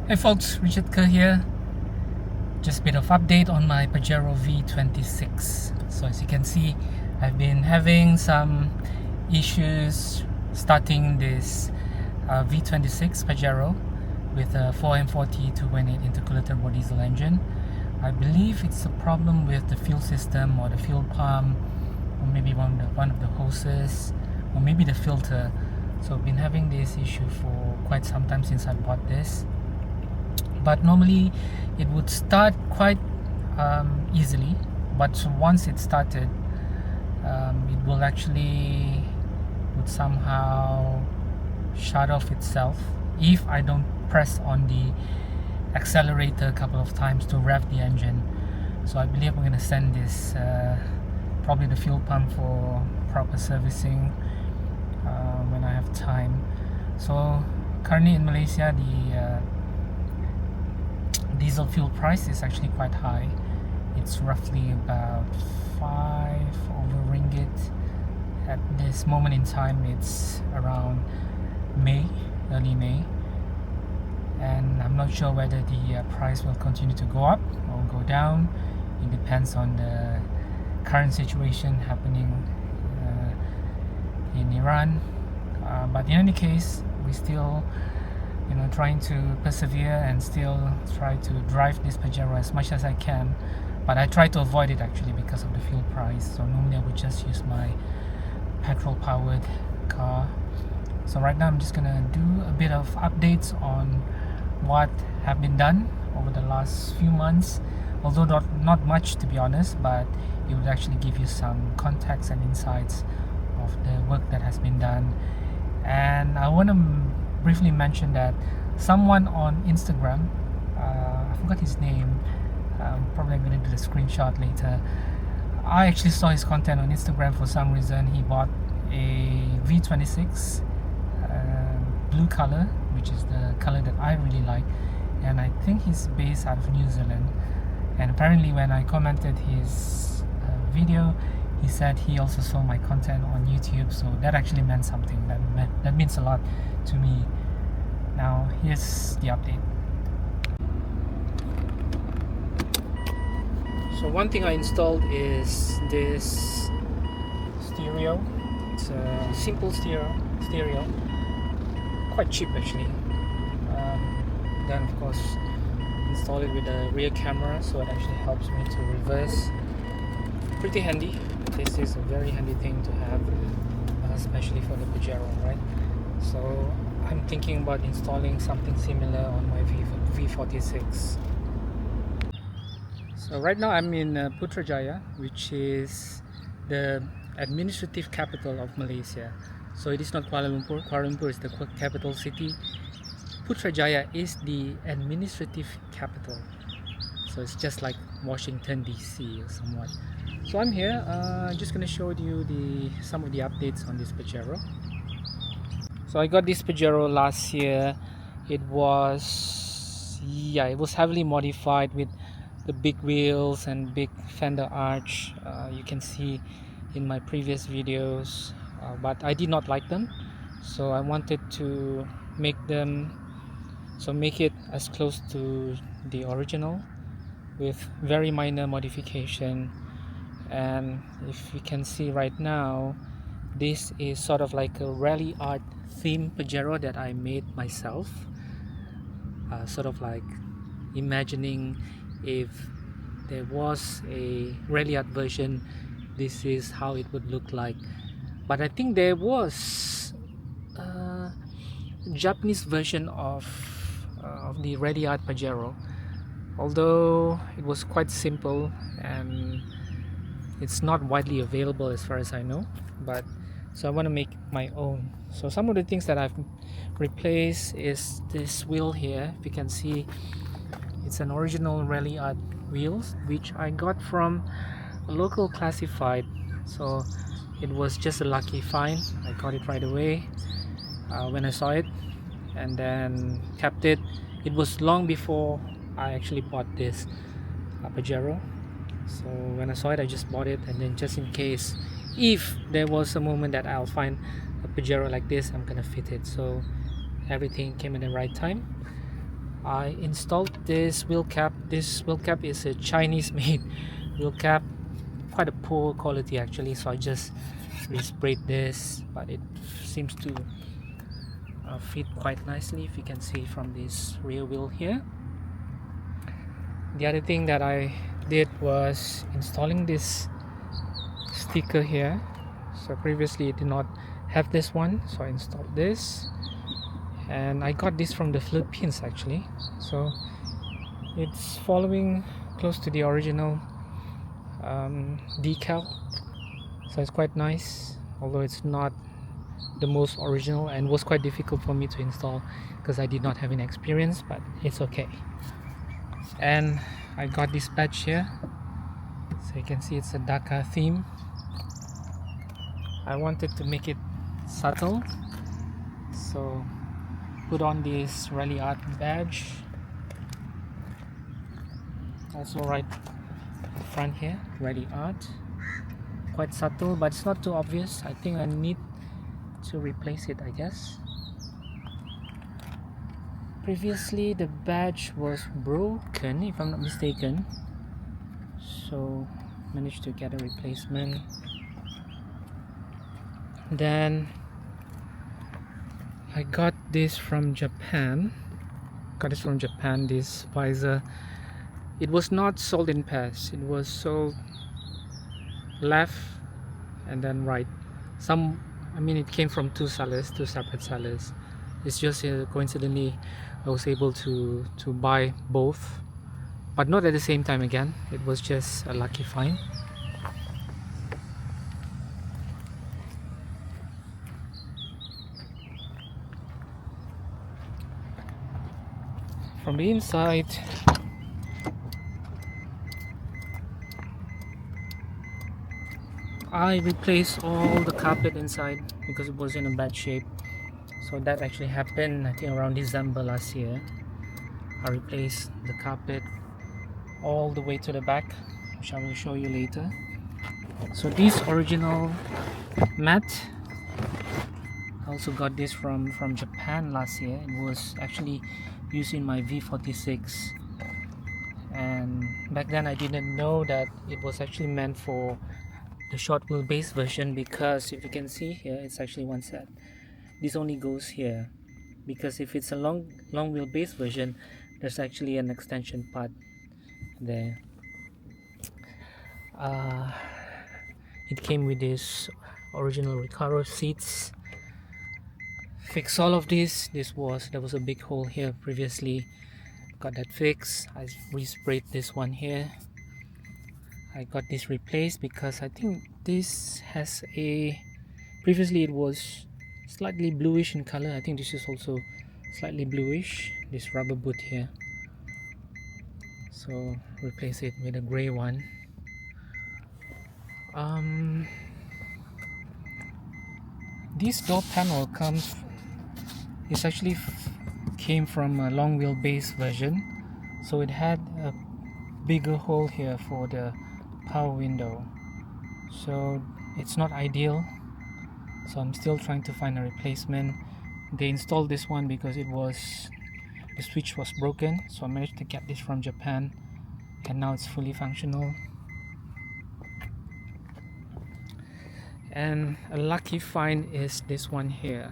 Hey folks, Richard Kerr here. Just a bit of update on my Pajero V26. So as you can see, I've been having some issues starting this V26 Pajero with a 4M40 2.8 intercooler turbo diesel engine. I believe it's a problem with the fuel system or the fuel pump, or maybe one of the hoses, or maybe the filter. So I've been having this issue for quite some time since I bought this. But normally it would start quite easily, but once it started, it will actually would somehow shut off itself if I don't press on the accelerator a couple of times to rev the engine. So I believe I'm going to send this probably the fuel pump for proper servicing when I have time. So currently in Malaysia, the diesel fuel price is actually quite high. It's roughly about 5 over ringgit. At this moment in time, it's around early May, and I'm not sure whether the price will continue to go up or go down. It depends on the current situation happening in Iran, but in any case, we still trying to persevere and still try to drive this Pajero as much as I can, but I try to avoid it actually because of the fuel price. So normally I would just use my petrol powered car. So right now I'm just gonna do a bit of updates on what have been done over the last few months, although not much to be honest, but it would actually give you some context and insights of the work that has been done. And I want to briefly mention that someone on Instagram, I forgot his name, probably I'm going to do the screenshot later. I actually saw his content on Instagram for some reason. He bought a V26 blue color, which is the color that I really like, and I think he's based out of New Zealand. And apparently when I commented his video, he said he also saw my content on YouTube, so that actually meant something. That means a lot to me. Now here's the update. So one thing I installed is this stereo. It's a simple stereo, quite cheap actually. Then of course install it with a rear camera, so it actually helps me to reverse. Pretty handy. This is a very handy thing to have, especially for the Pajero, right? So I'm thinking about installing something similar on my V46. So right now I'm in Putrajaya, which is the administrative capital of Malaysia. So it is not Kuala Lumpur. Kuala Lumpur is the capital city. Putrajaya is the administrative capital. So it's just like Washington DC or somewhat. So I'm here, just gonna show you some of the updates on this Pajero. So I got this Pajero last year. It was heavily modified with the big wheels and big fender arch. You can see in my previous videos, but I did not like them, so I wanted to make it as close to the original with very minor modification. And if you can see right now, this is sort of like a rally art theme Pajero that I made myself, sort of like imagining if there was a rally art version, this is how it would look like. But I think there was a Japanese version of the Ralli Art Pajero, although it was quite simple and it's not widely available as far as I know. But so I want to make my own. So some of the things that I've replaced is this wheel here. If you can see, it's an original Ralli Art wheels, which I got from a local classified. So it was just a lucky find. I got it right away when I saw it, and then kept it. It was long before I actually bought this Pajero. So when I saw it, I just bought it, and then just in case if there was a moment that I'll find a Pajero like this, I'm gonna fit it. So everything came at the right time. I installed this wheel cap. This wheel cap is a Chinese made wheel cap, quite a poor quality actually, so I just resprayed this, but it seems to fit quite nicely, if you can see from this rear wheel here. The other thing that I did was installing this sticker here. So previously it did not have this one, so I installed this, and I got this from the Philippines actually. So it's following close to the original decal, so it's quite nice, although it's not the most original and was quite difficult for me to install because I did not have any experience, but it's okay. And I got this badge here, so you can see it's a Dhaka theme. I wanted to make it subtle, so put on this Ralli Art badge, also right front here, Ralli Art. Quite subtle, but it's not too obvious. I think I need to replace it, I guess. Previously the badge was broken, if I'm not mistaken, so managed to get a replacement. Then I got this from Japan. This visor. It was not sold in pairs. It was sold left and then right. It came from two separate sellers. It's just coincidentally I was able to buy both, but not at the same time again. It was just a lucky find. From the inside, I replaced all the carpet inside because it was in a bad shape. So that actually happened, I think, around December last year. I replaced the carpet all the way to the back, which I will show you later. So this original mat, I also got this from Japan last year. It was actually used in my V26, and back then I didn't know that it was actually meant for the short wheelbase version, because if you can see here, it's actually one set. This only goes here, because if it's a long wheelbase version, there's actually an extension part there. It came with this original Recaro seats. Fix all of this. There was a big hole here previously. Got that fixed. I resprayed this one here. I got this replaced because I think this has previously it was slightly bluish in color. I think this is also slightly bluish, this rubber boot here. So replace it with a gray one. This door panel came from a long wheelbase version, so it had a bigger hole here for the power window, so it's not ideal. So I'm still trying to find a replacement. They installed this one because the switch was broken, so I managed to get this from Japan, and now it's fully functional. And a lucky find is this one here.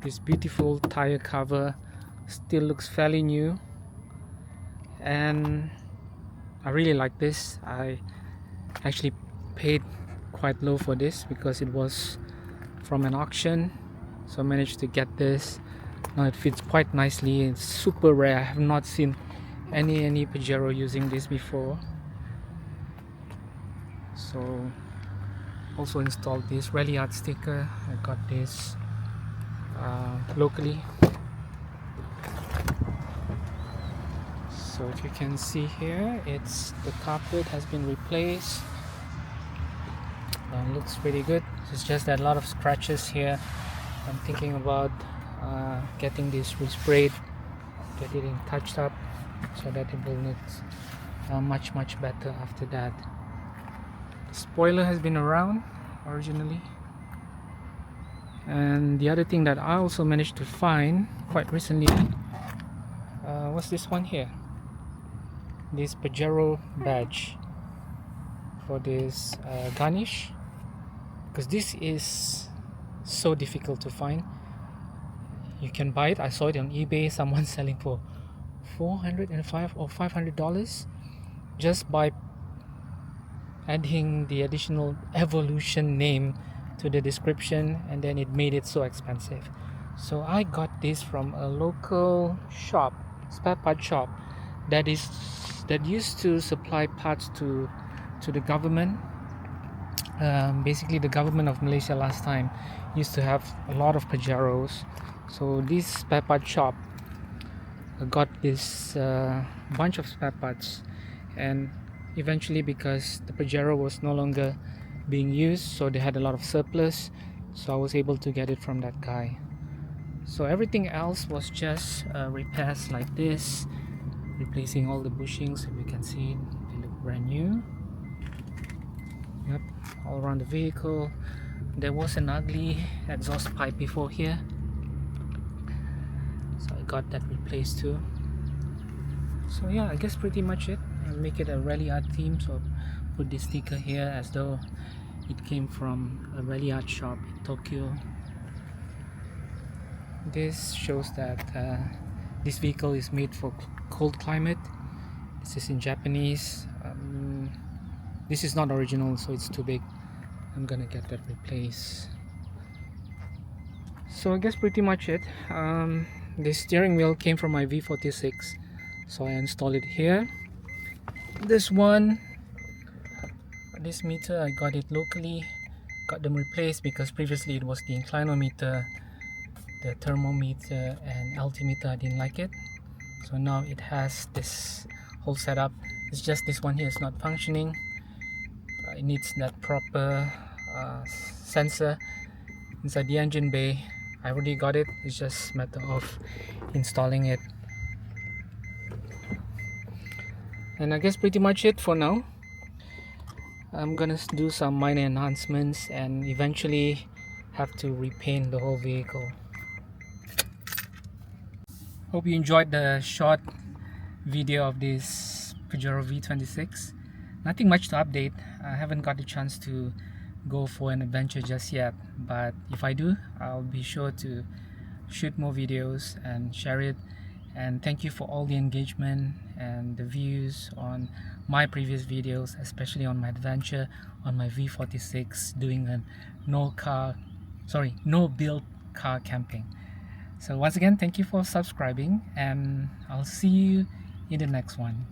This beautiful tire cover, still looks fairly new, and I really like this. I actually paid quite low for this because it was from an auction, so I managed to get this. Now it fits quite nicely. It's super rare. I have not seen any Pajero using this before. So also installed this Ralli Art sticker. I got this locally. So if you can see here, the carpet has been replaced. Looks pretty good. It's just that a lot of scratches here. I'm thinking about getting this resprayed, get it touched up, so that it will look much better after that. The spoiler has been around originally, and the other thing that I also managed to find quite recently, what's this one here? This Pajero badge for this garnish, because this is so difficult to find. You can buy it. I saw it on eBay, someone selling for $405 or $500 just by adding the additional evolution name to the description, and then it made it so expensive. So I got this from a local shop, spare part shop, that used to supply parts to the government. Basically the government of Malaysia last time used to have a lot of Pajeros, so this spare part shop got this bunch of spare parts, and eventually, because the Pajero was no longer being used, so they had a lot of surplus, so I was able to get it from that guy. So everything else was just repairs like this, replacing all the bushings. If you can see it, they look brand new. Yep, all around the vehicle. There was an ugly exhaust pipe before here, so I got that replaced too. So yeah, I guess pretty much it. I'll make it a Ralli Art theme, so put this sticker here as though it came from a Ralli Art shop in Tokyo. This shows that this vehicle is made for cold climate. This is in Japanese. This is not original, so it's too big. I'm gonna get that replaced. So I guess pretty much it. The steering wheel came from my V46, so I installed it here. This one, this meter, I got it locally, got them replaced because previously it was the inclinometer, the thermometer and altimeter. I didn't like it, so now it has this whole setup. It's just this one here is not functioning. It needs that proper sensor inside the engine bay. I already got it, it's just a matter of installing it. And I guess pretty much it for now. I'm gonna do some minor enhancements and eventually have to repaint the whole vehicle. Hope you enjoyed the short video of this Pajero V26. Nothing much to update. I haven't got the chance to go for an adventure just yet, but if I do, I'll be sure to shoot more videos and share it. And thank you for all the engagement and the views on my previous videos, especially on my adventure on my V46 doing a no build car camping. So once again, thank you for subscribing, and I'll see you in the next one.